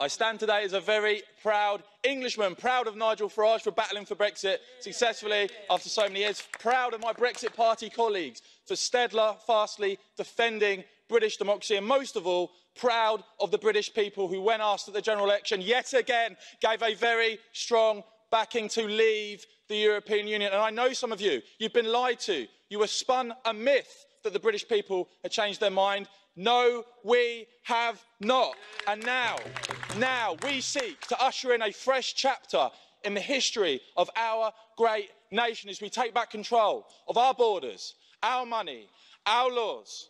I stand today as a very proud Englishman, proud of Nigel Farage for battling for Brexit successfully after so many years, proud of my Brexit Party colleagues for steadfastly defending British democracy, and most of all, proud of the British people who, when asked at the general election, yet again gave a very strong backing to leave the European Union. And I know some of you, you've been lied to. You were spun a myth that the British people had changed their mind. No, we have not. And now we seek to usher in a fresh chapter in the history of our great nation as we take back control of our borders, our money, our laws,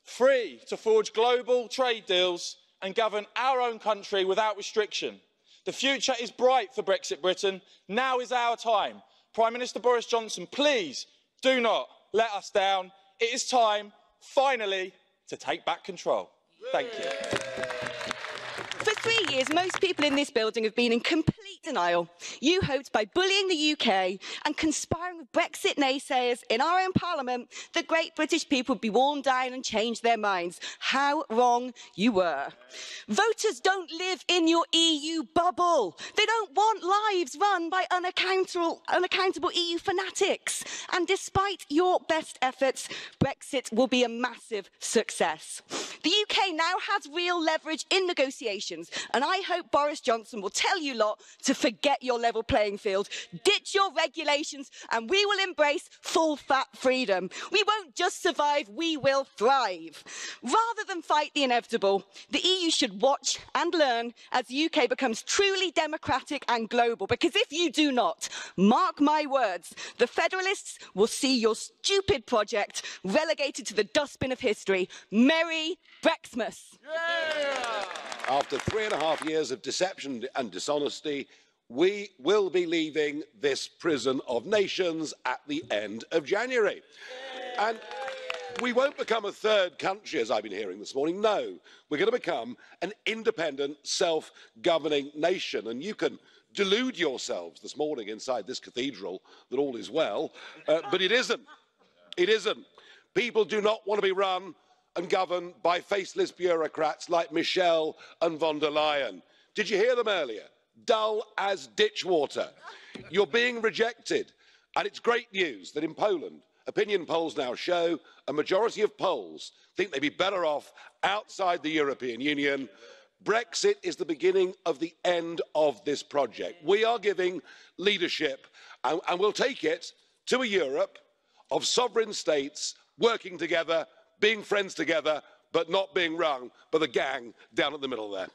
free to forge global trade deals and govern our own country without restriction. The future is bright for Brexit Britain. Now is our time. Prime Minister Boris Johnson, please do not let us down. It is time, finally, to take back control. Thank you. For 3 years, most people in this building have been in complete denial. You hoped by bullying the UK and conspiring with Brexit naysayers in our own parliament that great British people would be worn down and change their minds. How wrong you were. Voters don't live in your EU bubble. They don't want lives run by unaccountable EU fanatics. And despite your best efforts, Brexit will be a massive success. The UK now has real leverage in negotiations, and I hope Boris Johnson will tell you lot to forget your level playing field, ditch your regulations, and we will embrace full fat freedom. We won't just survive, we will thrive. Rather than fight the inevitable, the EU should watch and learn as the UK becomes truly democratic and global, because if you do not, mark my words, the federalists will see your stupid project relegated to the dustbin of history. Merry Brexmas. Yeah! After 3.5 years of deception and dishonesty, we will be leaving this prison of nations at the end of January. And we won't become a third country, as I've been hearing this morning. No, we're going to become an independent, self-governing nation. And you can delude yourselves this morning inside this cathedral that all is well, but it isn't. It isn't. People do not want to be run and governed by faceless bureaucrats like Michel and von der Leyen. Did you hear them earlier? Dull as ditch water. You're being rejected. And it's great news that in Poland, opinion polls now show a majority of Poles think they'd be better off outside the European Union. Brexit is the beginning of the end of this project. We are giving leadership, and we'll take it to a Europe of sovereign states working together, being friends together, but not being run by the gang down at the middle there.